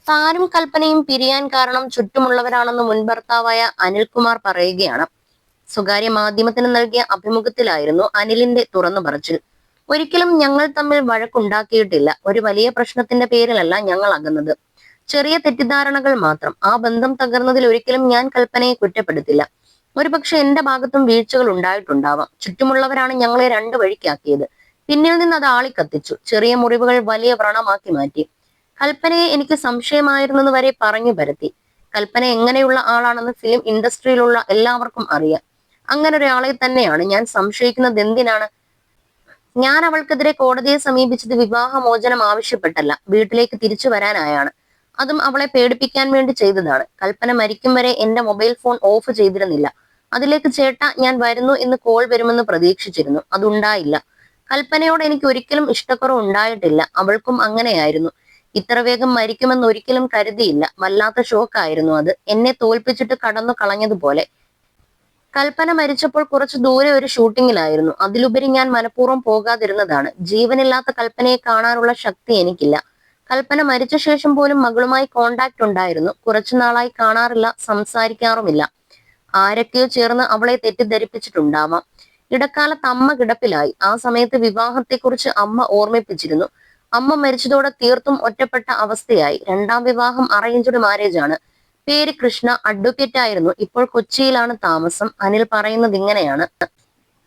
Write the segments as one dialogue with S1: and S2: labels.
S1: താനും കൽപ്പനയും പിരിയാൻ കാരണം ചുറ്റുമുള്ളവരാണെന്ന് മുൻ ഭർത്താവായ അനിൽകുമാർ പറയുകയാണ്. സ്വകാര്യ മാധ്യമത്തിന് നൽകിയ അഭിമുഖത്തിലായിരുന്നു അനിലിന്റെ തുറന്നു പറച്ചിൽ. ഒരിക്കലും ഞങ്ങൾ തമ്മിൽ വഴക്കുണ്ടാക്കിയിട്ടില്ല. ഒരു വലിയ പ്രശ്നത്തിന്റെ പേരിലല്ല ഞങ്ങൾ അകന്നത്. ചെറിയ തെറ്റിദ്ധാരണകൾ മാത്രം. ആ ബന്ധം തകർന്നതിൽ ഒരിക്കലും ഞാൻ കൽപ്പനയെ കുറ്റപ്പെടുത്തില്ല. ഒരുപക്ഷെ എന്റെ ഭാഗത്തും വീഴ്ചകൾ ഉണ്ടായിട്ടുണ്ടാവാം. ചുറ്റുമുള്ളവരാണ് ഞങ്ങളെ രണ്ട് വഴിക്കാക്കിയത്. പിന്നിൽ നിന്ന് അത് ആളിക്കത്തിച്ചു. ചെറിയ മുറിവുകൾ വലിയ വ്രണമാക്കി മാറ്റി. കൽപ്പനയെ എനിക്ക് സംശയമായിരുന്നെന്ന് വരെ പറഞ്ഞു പരത്തി. കൽപ്പന എങ്ങനെയുള്ള ആളാണെന്ന് ഫിലിം ഇൻഡസ്ട്രിയിലുള്ള എല്ലാവർക്കും അറിയാം. അങ്ങനെ ഒരാളെ തന്നെയാണ് ഞാൻ സംശയിക്കുന്നത്. എന്തിനാണ്? ഞാൻ അവൾക്കെതിരെ കോടതിയെ സമീപിച്ചത് വിവാഹമോചനം ആവശ്യപ്പെട്ടല്ല, വീട്ടിലേക്ക് തിരിച്ചു വരാനായാണ്. അതും അവളെ പേടിപ്പിക്കാൻ വേണ്ടി ചെയ്തതാണ്. കൽപ്പന മരിക്കും വരെ എന്റെ മൊബൈൽ ഫോൺ ഓഫ് ചെയ്തിരുന്നില്ല. അതിലേക്ക് ചേട്ടാ ഞാൻ വരുന്നു എന്ന് കോൾ വരുമെന്ന് പ്രതീക്ഷിച്ചിരുന്നു. അതുണ്ടായില്ല. കൽപ്പനയോട് എനിക്ക് ഒരിക്കലും ഇഷ്ടക്കുറവ് ഉണ്ടായിട്ടില്ല. അവൾക്കും അങ്ങനെയായിരുന്നു. ഇത്ര വേഗം മരിക്കുമെന്ന് ഒരിക്കലും കരുതിയില്ല. വല്ലാത്ത ഷോക്കായിരുന്നു അത്. എന്നെ തോൽപ്പിച്ചിട്ട് കടന്നു കളഞ്ഞതുപോലെ. കൽപ്പന മരിച്ചപ്പോൾ കുറച്ചു ദൂരെ ഒരു ഷൂട്ടിങ്ങിലായിരുന്നു. അതിലുപരി ഞാൻ മനഃപൂർവ്വം പോകാതിരുന്നതാണ്. ജീവനില്ലാത്ത കൽപ്പനയെ കാണാനുള്ള ശക്തി എനിക്കില്ല. കൽപ്പന മരിച്ച ശേഷം പോലും മകളുമായി കോണ്ടാക്ട് ഉണ്ടായിരുന്നു. കുറച്ചു നാളായി കാണാറില്ല, സംസാരിക്കാറുമില്ല. ആരൊക്കെയോ ചേർന്ന് അവളെ തെറ്റിദ്ധരിപ്പിച്ചിട്ടുണ്ടാവാം. ഇടക്കാലത്ത് അമ്മ കിടപ്പിലായി. ആ സമയത്ത് വിവാഹത്തെക്കുറിച്ച് അമ്മ ഓർമ്മിപ്പിച്ചിരുന്നു. അമ്മ മരിച്ചതോടെ തീർത്തും ഒറ്റപ്പെട്ട അവസ്ഥയായി. രണ്ടാം വിവാഹം അറേഞ്ച്ഡ് മാരേജ് ആണ്. പേര് കൃഷ്ണ, അഡ്വക്കേറ്റ് ആയിരുന്നു. ഇപ്പോൾ കൊച്ചിയിലാണ് താമസം. അനിൽ പറയുന്നത് ഇങ്ങനെയാണ്.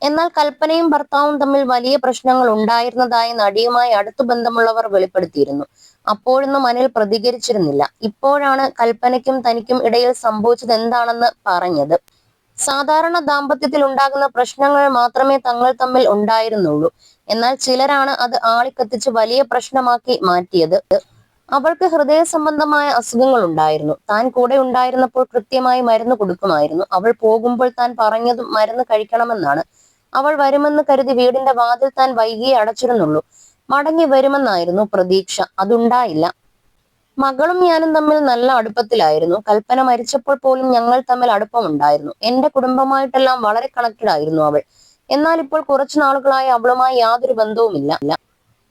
S1: എന്നാൽ കൽപ്പനയും ഭർത്താവും തമ്മിൽ വലിയ പ്രശ്നങ്ങൾ ഉണ്ടായിരുന്നതായി നടിയുമായി അടുത്തു ബന്ധമുള്ളവർ വെളിപ്പെടുത്തിയിരുന്നു. അപ്പോഴൊന്നും അനിൽ പ്രതികരിച്ചിരുന്നില്ല. ഇപ്പോഴാണ് കൽപ്പനയ്ക്കും തനിക്കും ഇടയിൽ സംഭവിച്ചത് എന്താണെന്ന് പറഞ്ഞത്. സാധാരണ ദാമ്പത്യത്തിൽ ഉണ്ടാകുന്ന പ്രശ്നങ്ങൾ മാത്രമേ തങ്ങൾ തമ്മിൽ ഉണ്ടായിരുന്നുള്ളൂ. എന്നാൽ ചിലരാണ് അത് ആളിക്കത്തിച്ച് വലിയ പ്രശ്നമാക്കി മാറ്റിയത്. അവൾക്ക് ഹൃദയ സംബന്ധമായ അസുഖങ്ങൾ ഉണ്ടായിരുന്നു. താൻ കൂടെ ഉണ്ടായിരുന്നപ്പോൾ കൃത്യമായി മരുന്ന് കൊടുക്കുമായിരുന്നു. അവൾ പോകുമ്പോൾ താൻ പറഞ്ഞതും മരുന്ന് കഴിക്കണമെന്നാണ്. അവൾ വരുമെന്ന് കരുതി വീടിന്റെ വാതിൽ താൻ വൈകിയേ അടച്ചിരുന്നുള്ളൂ. മടങ്ങി വരുമെന്നായിരുന്നു പ്രതീക്ഷ. അതുണ്ടായില്ല. മകളും ഞാനും തമ്മിൽ നല്ല അടുപ്പത്തിലായിരുന്നു. കൽപ്പന മരിച്ചപ്പോൾ പോലും ഞങ്ങൾ തമ്മിൽ അടുപ്പമുണ്ടായിരുന്നു. എന്റെ കുടുംബമായിട്ടെല്ലാം വളരെ കണക്റ്റഡ് ആയിരുന്നു അവൾ. എന്നാൽ ഇപ്പോൾ കുറച്ചു നാളുകളായി അവളുമായി യാതൊരു ബന്ധവുമില്ല.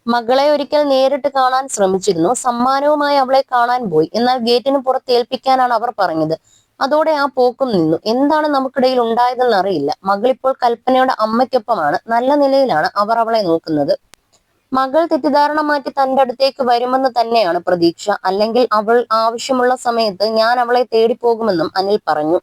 S1: മകളെ ഒരിക്കൽ നേരിട്ട് കാണാൻ ശ്രമിച്ചിരുന്നു. സമ്മാനവുമായി അവളെ കാണാൻ പോയി. എന്നാൽ ഗേറ്റിന് പുറത്ത് ഏൽപ്പിക്കാനാണ് അവർ പറഞ്ഞത്. അതോടെ ആ പോക്കും നിന്നു. എന്താണ് നമുക്കിടയിൽ ഉണ്ടായതെന്ന് അറിയില്ല. മകളിപ്പോൾ കൽപ്പനയുടെ അമ്മയ്ക്കൊപ്പമാണ്. നല്ല നിലയിലാണ് അവർ അവളെ നോക്കുന്നത്. മകൾ തെറ്റിദ്ധാരണ മാറ്റി തന്റെ അടുത്തേക്ക് വരുമെന്ന് തന്നെയാണ് പ്രതീക്ഷ. അല്ലെങ്കിൽ അവൾ ആവശ്യമുള്ള സമയത്ത് ഞാൻ അവളെ തേടി പോകുമെന്നും അനിൽ പറഞ്ഞു.